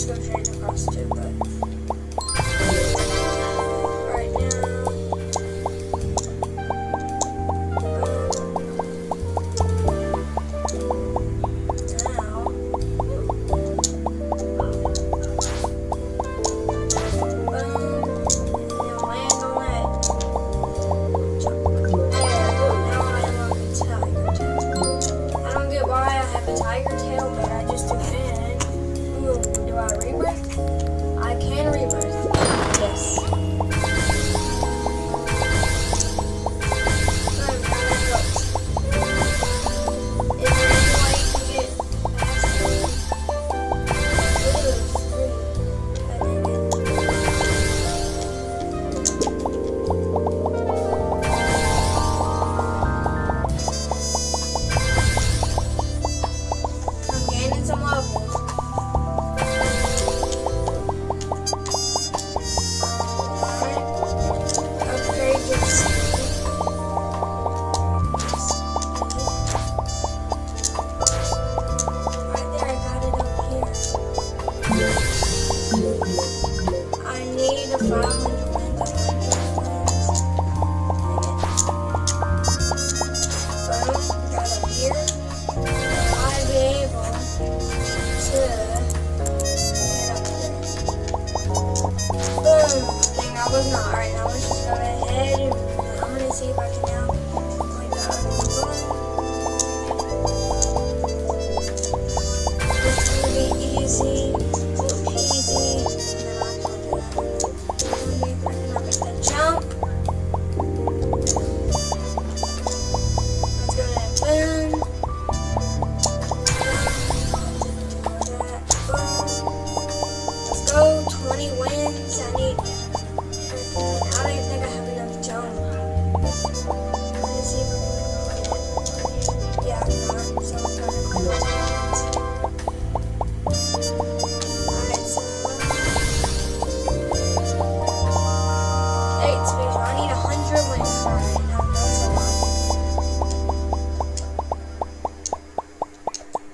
just go straight across too, but right now. I was not. Alright, now let's just go ahead and I'm going to see if I can now point that other one. It's going to be easy, peasy, and then I can do that. Make the jump. Let's go ahead, boom. Let's go, 20 wins. I don't even think I have enough jump. Let me see if I can complete it. Yeah, I'm not. So let's go ahead and complete it. Alright, so 8 speed. I need 100 wins. Alright, now that's a lot.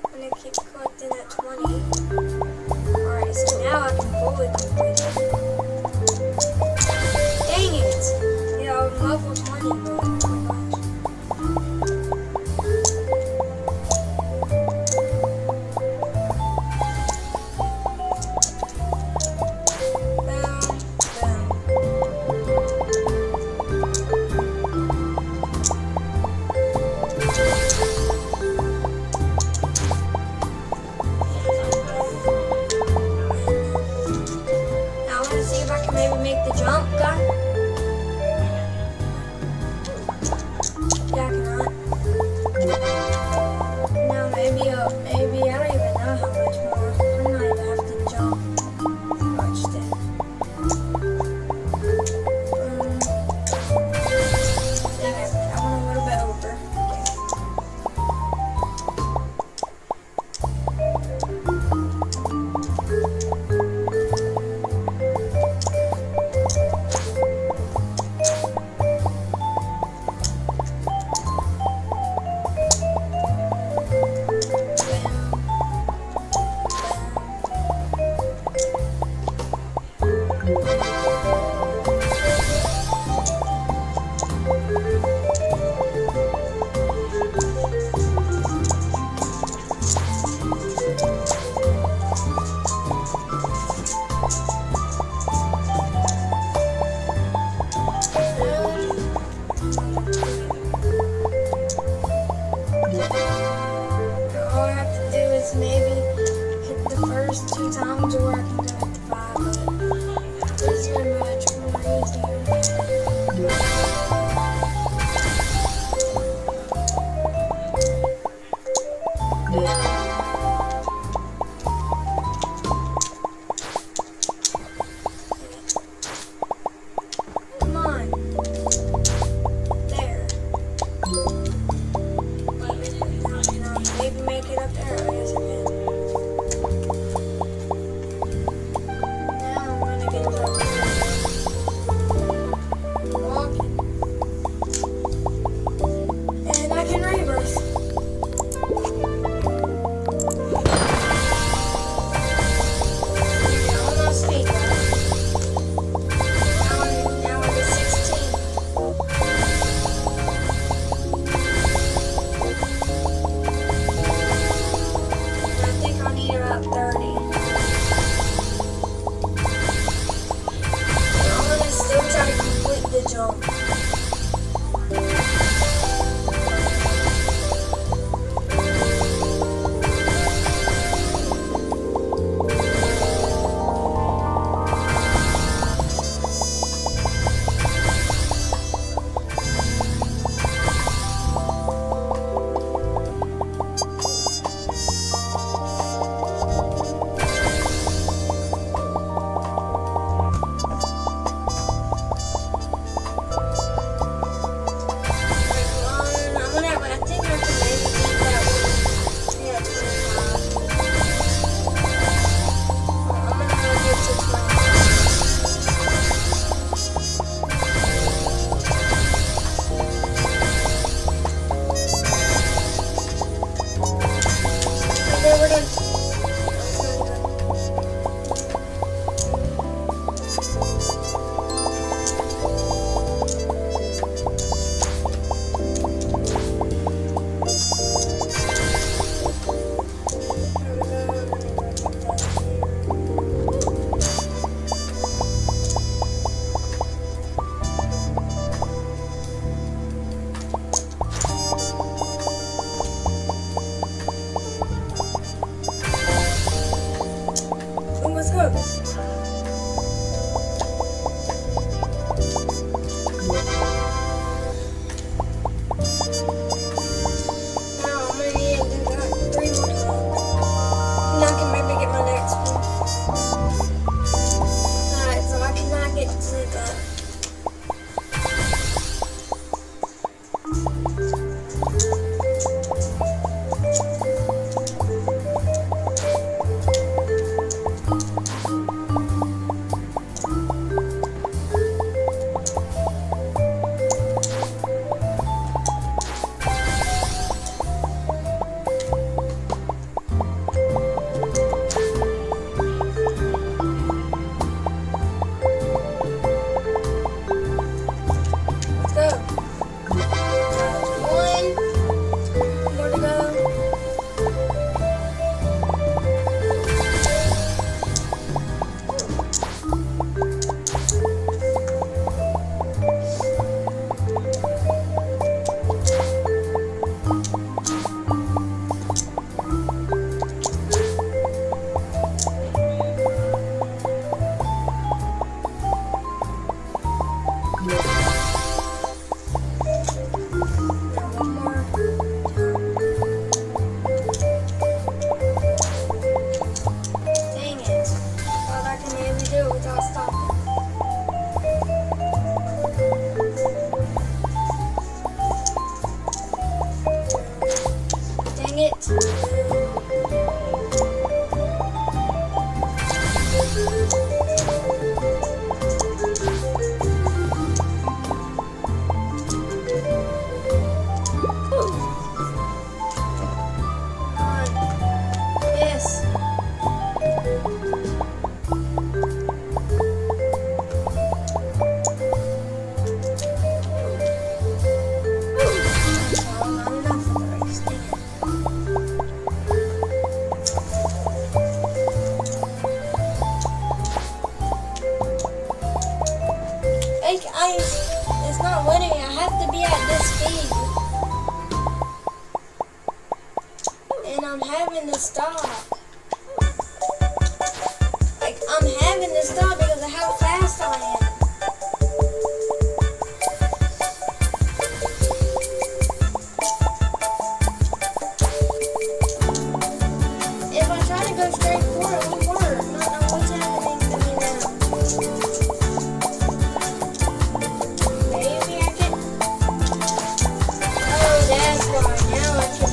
I'm gonna keep collecting at 20. Alright, so now I can fully complete it. Dang it! Yeah, I'm level 20, but oh my gosh. Now I'm gonna see if I can maybe make the jump, guys. Yeah, I cannot. No, maybe I don't even know how much more. I might even have to jump. Watch that. Dang it, I went a little bit over. All I have to do is maybe hit the first 2 times, or I can go hit the 5, but this is much more easier. Come on. There. Can I maybe make it up there? I guess I can. go. Now I'm gonna need to do that 3 more times. And I can maybe get my next one. Alright, so I cannot get to sleep up. It's not winning. I have to be at this speed. And I'm having to stop. Like, I'm having to stop because of how fast I am. If I try to go straight for it, it won't work. I don't know what's happening to me now. Maybe I can. Oh, that's why. Now I can.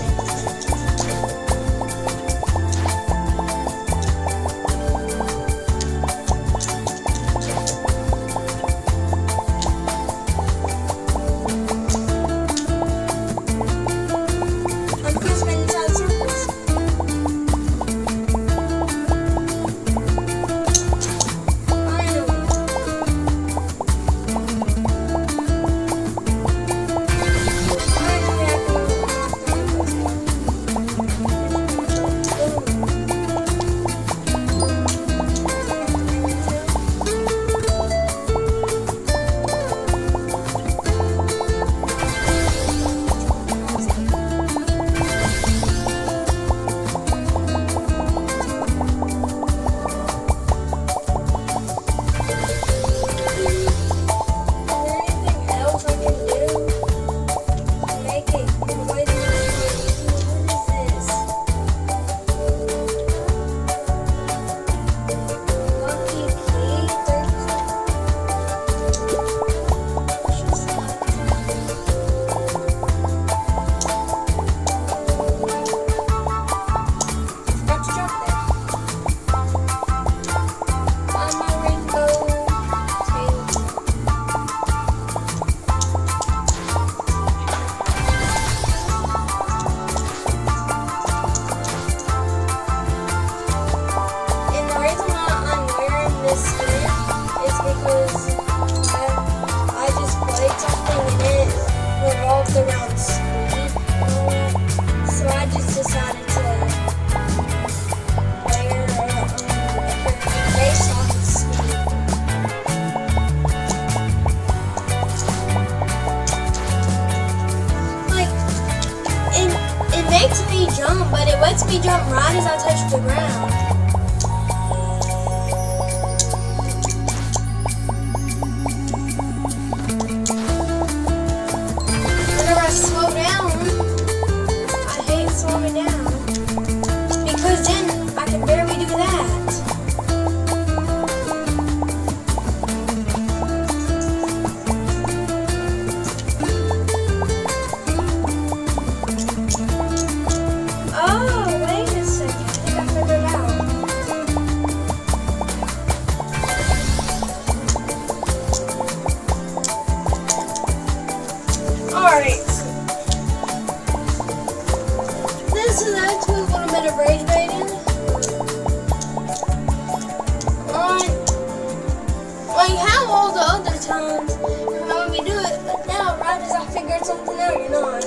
No, you're not.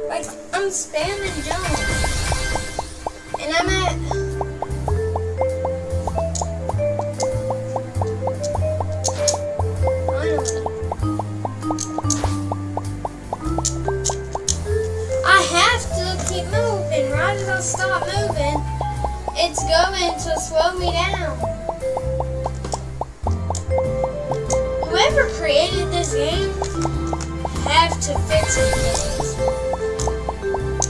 Like, I'm spamming jump. And I'm at... I have to keep moving. Right as I stop moving, it's going to slow me down. Whoever created this game have to fix it.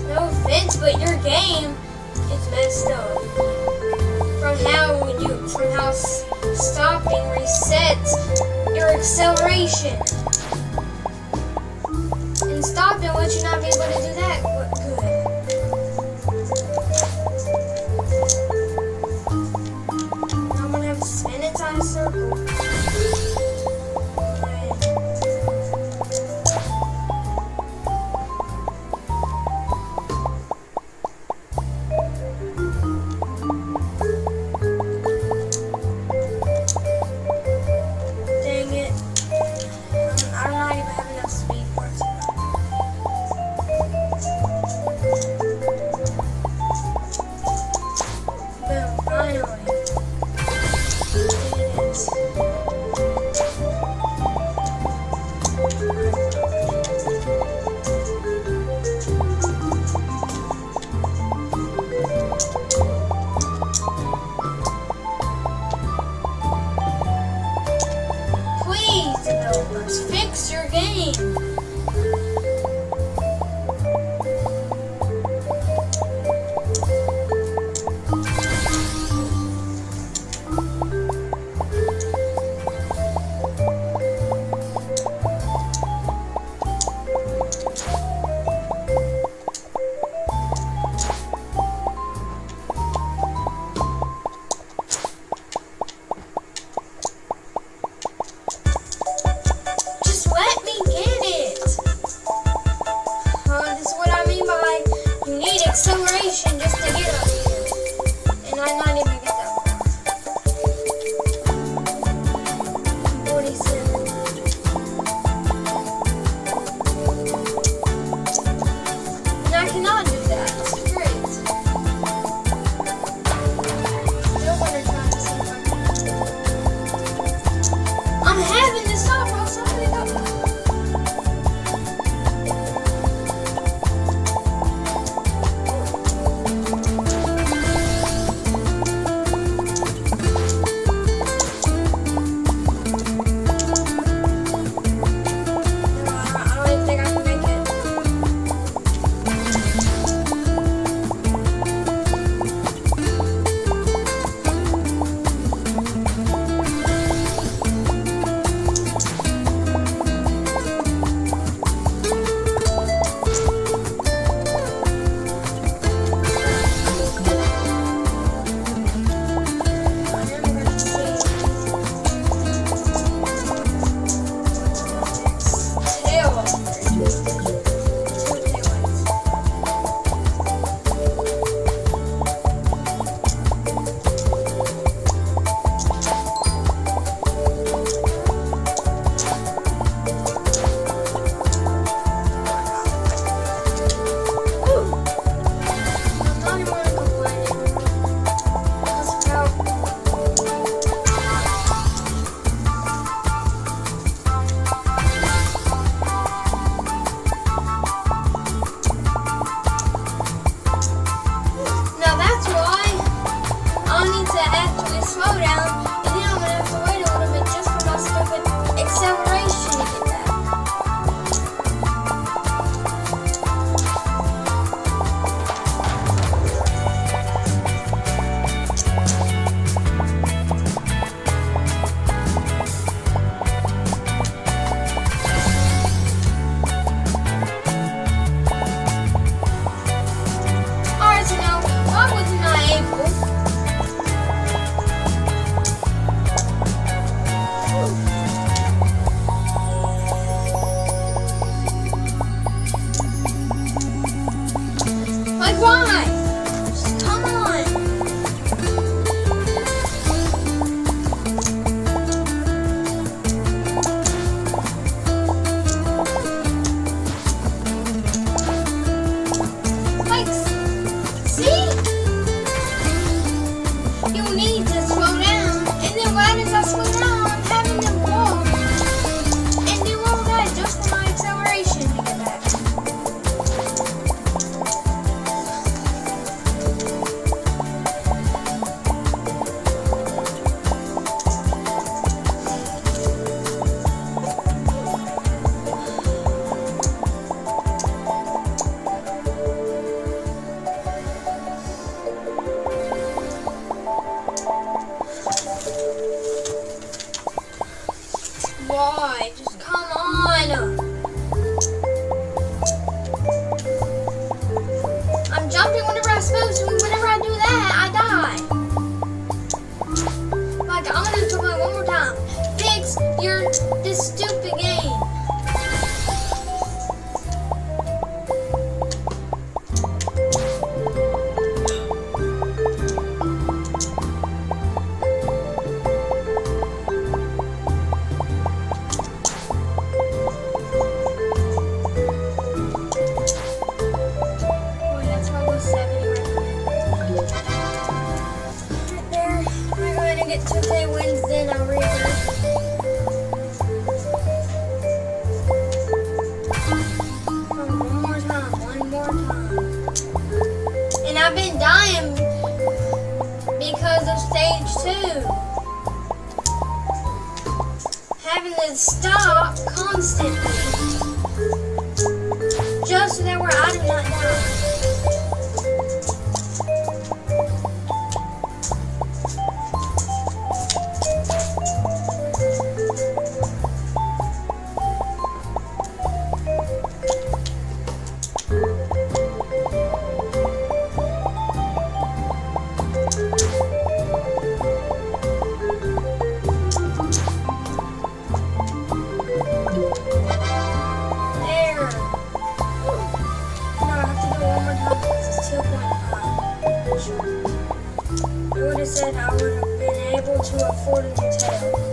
No offense, but your game is messed up. From how stopping resets your acceleration. And stopping let you not be able to do that. But good. I'm gonna have to spin inside a circle. I'm not even having enough speed for it. why? Just come on. I'm jumping whenever I'm supposed to. Whenever I do that, I die. Like, I'm gonna do it one more time. Fix this stupid game. Today Wednesday, and I'll read it. One more time. And I've been dying because of stage 2. Having to stop constantly. Just so that where I do not die. I would have said I would have been able to afford a new tail.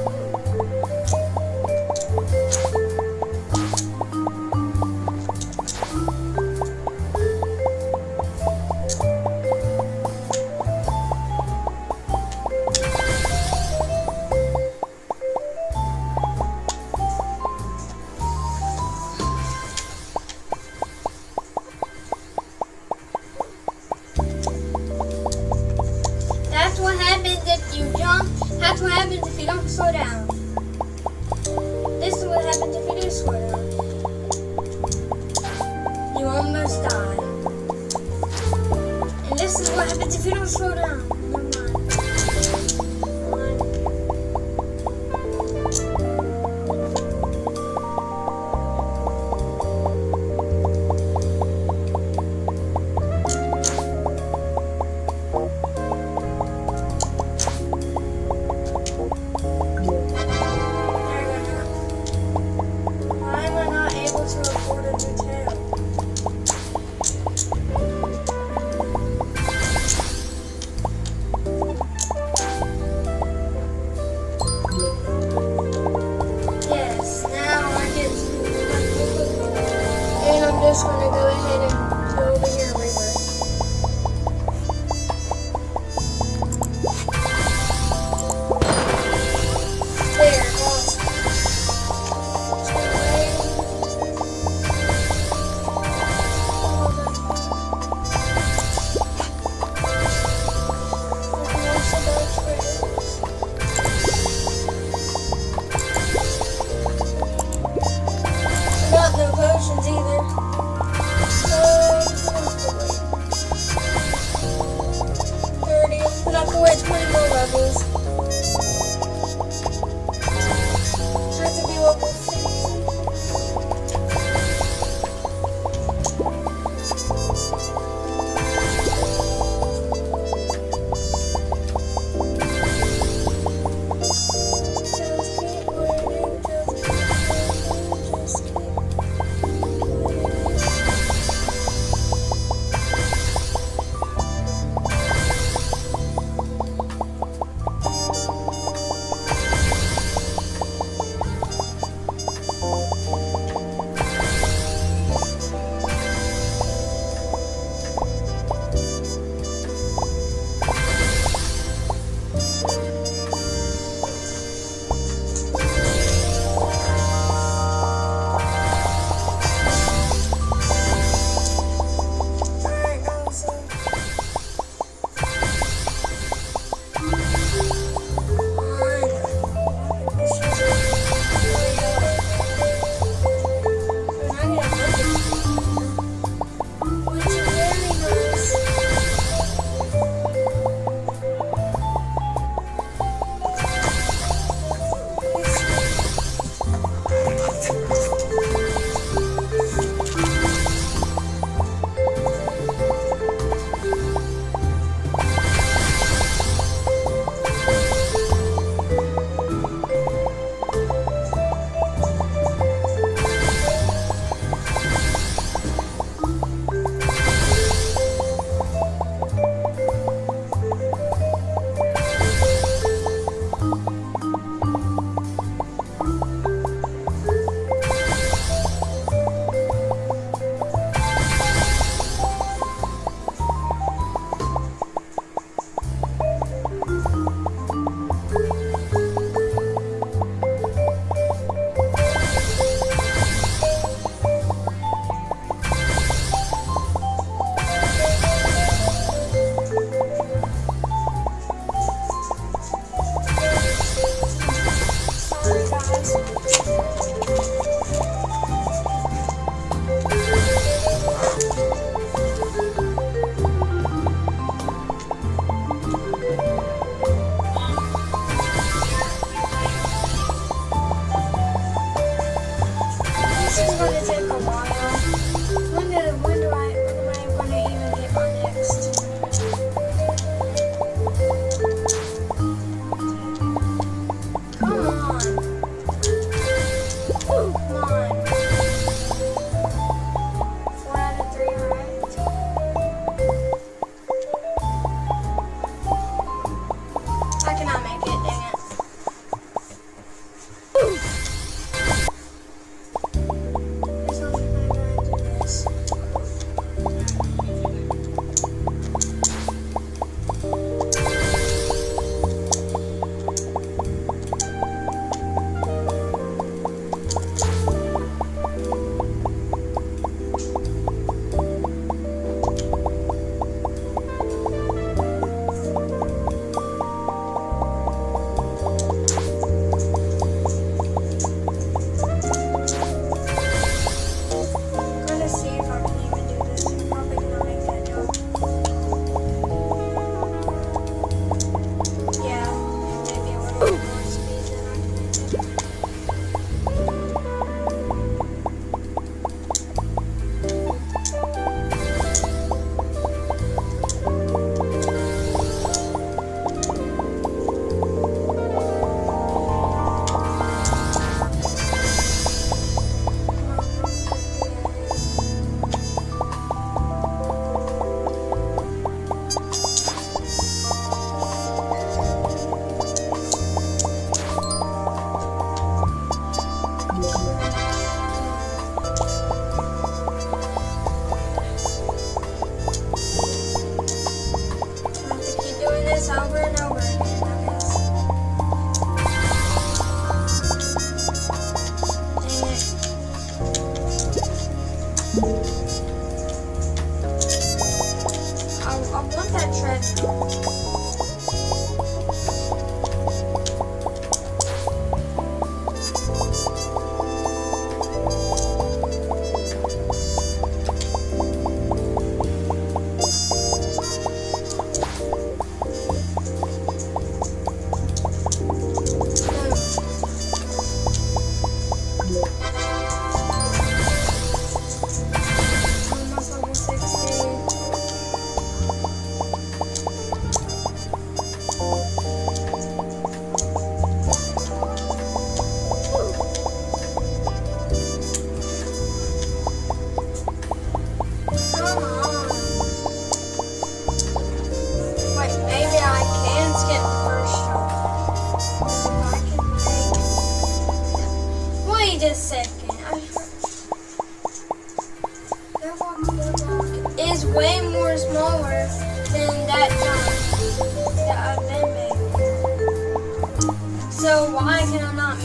That's what happens if you jump. That's what happens if you don't slow down. This is what happens if you do slow down. You almost die. And this is what happens if you don't slow down.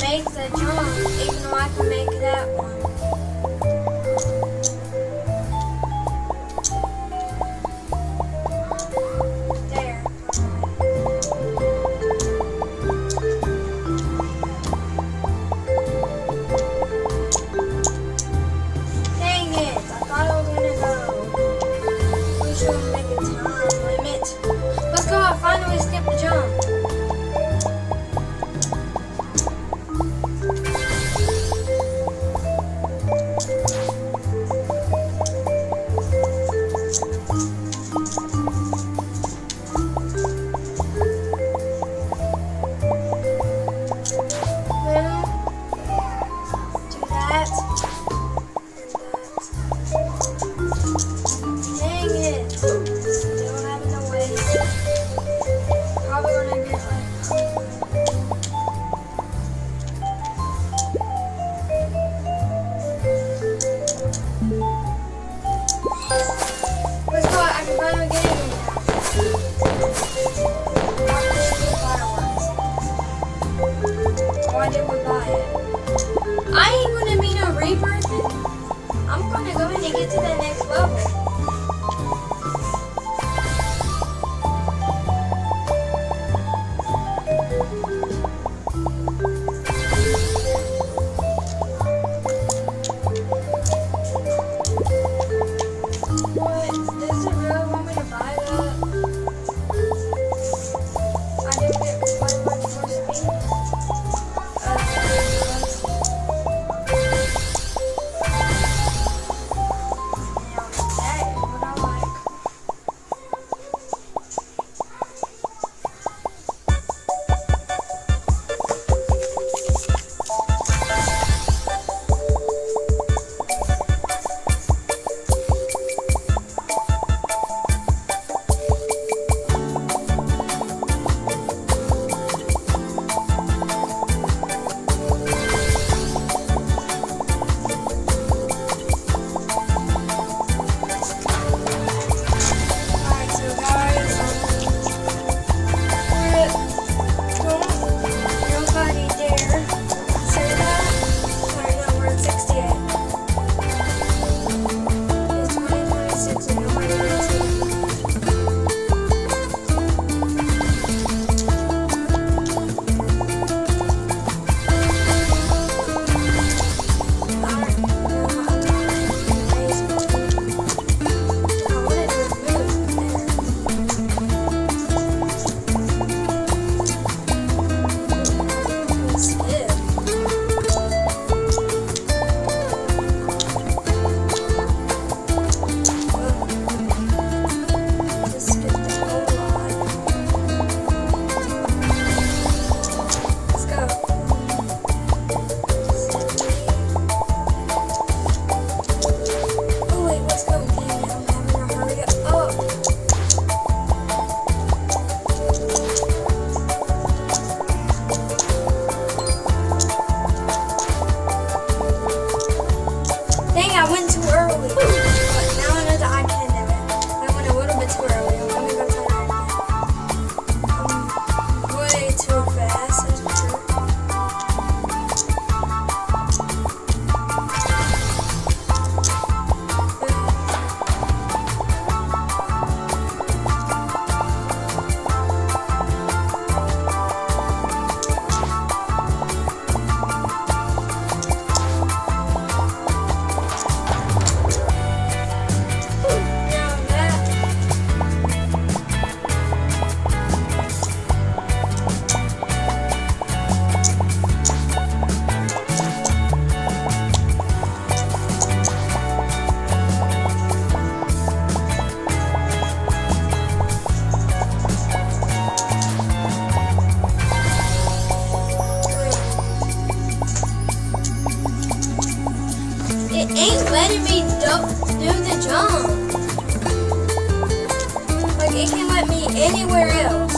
make the jump, even though I can make that one. There. Dang it, I thought I was gonna go. We should make a time limit. Let's go, I finally skipped the jump. Why did we buy it? I ain't gonna be no rebirthing. I'm gonna go ahead and get to the next level. What? Does it really want me to buy that? I didn't get quite much for speed. Ain't letting me do the jump. Like, it can let me anywhere else.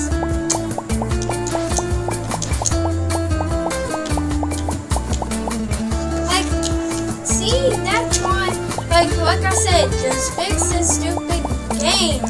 Like, see, that's why, like I said, just fix this stupid game.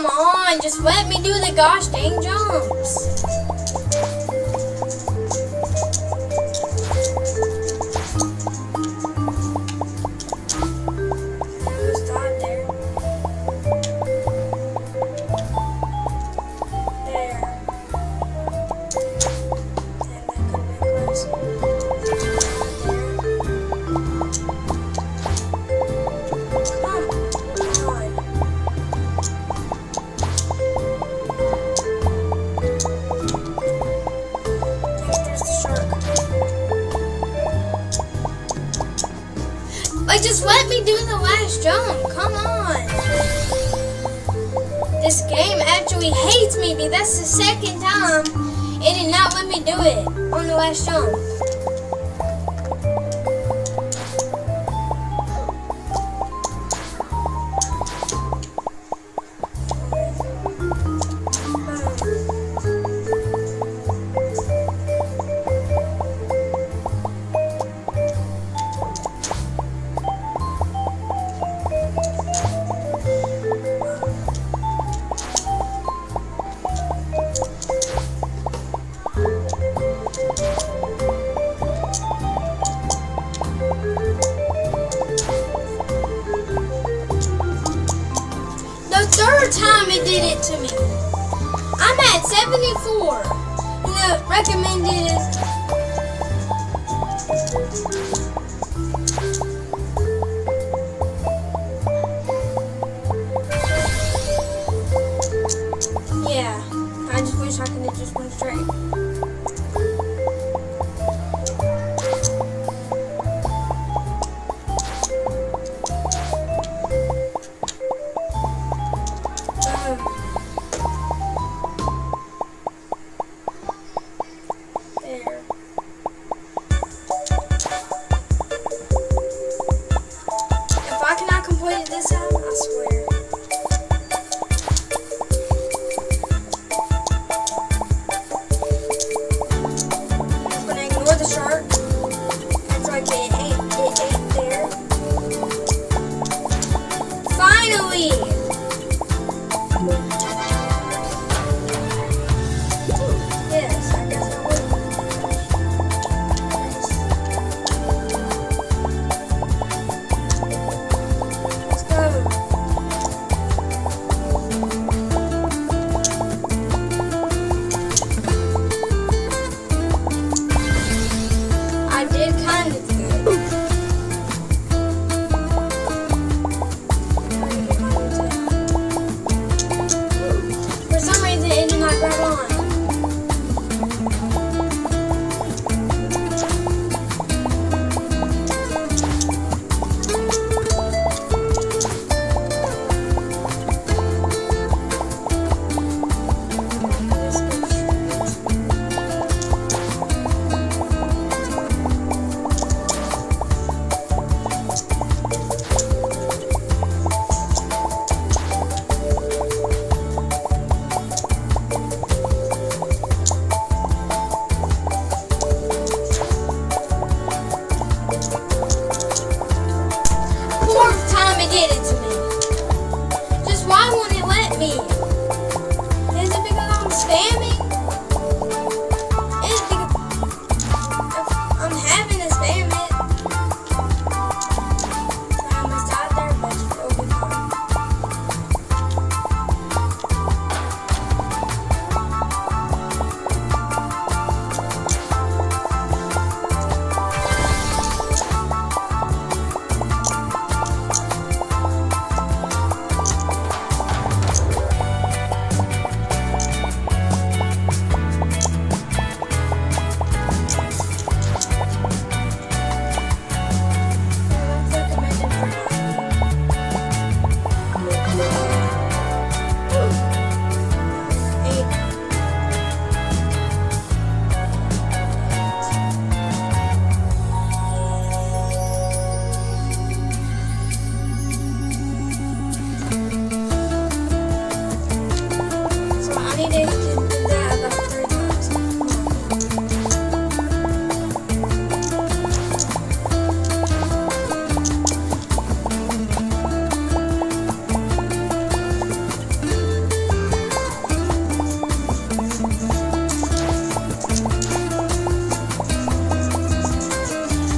Come on, just let me do the gosh dang jumps. Stop there. There. And that could be close. Like, just let me do the last jump. Come on. This game actually hates me because that's the second time it did not let me do it on the last jump. Third time it did it to me. I'm at 74. And the recommended is yeah. I just wish I could have just went straight. This time, I swear. I'm gonna ignore the shark. It's like it ain't there. Finally! Yes, I guess I will.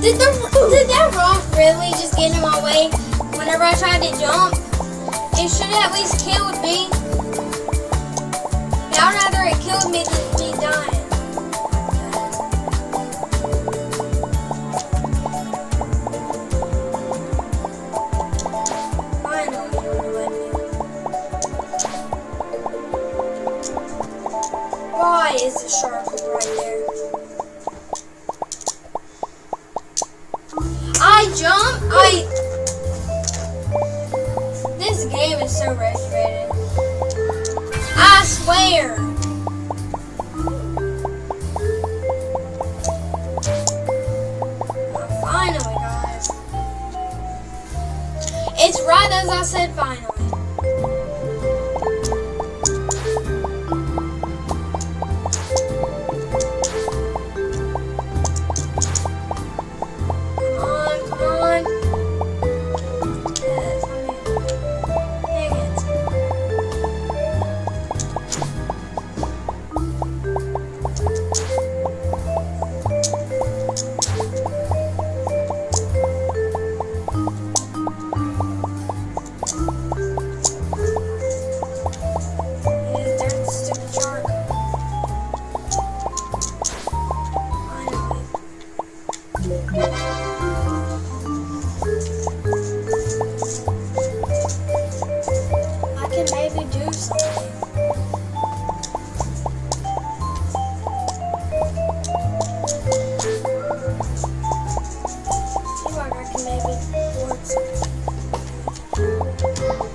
Did that rock really just get in my way whenever I tried to jump? It should have at least killed me. Yeah, I'd rather it killed me than me dying. Why is the shark right there? This game is so frustrating. I swear. Finally, guys. It's right as I said, finally. Maybe do something. Seems like I can maybe board something.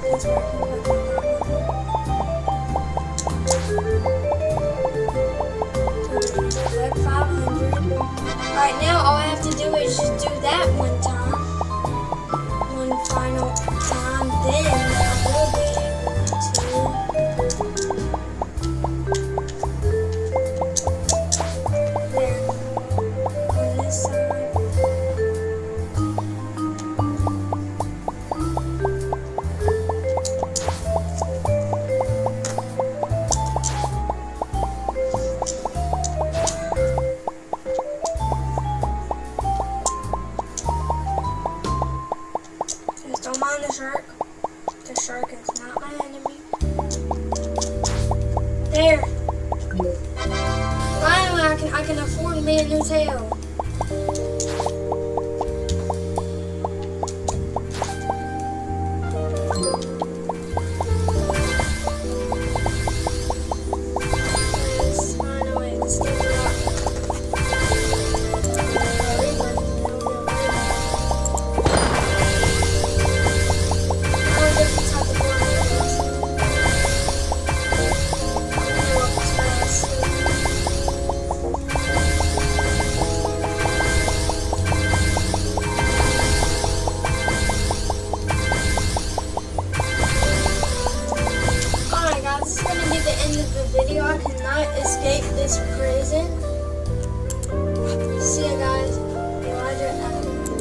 That's where I can put like 500. Alright, now all I have to do is just do that one time. One final time, then I will be don't mind the shark. The shark is not my enemy. There. Finally, I can afford me a new tail. Yes, finally, let's get it up. This is going to be the end of the video. I cannot escape this prison.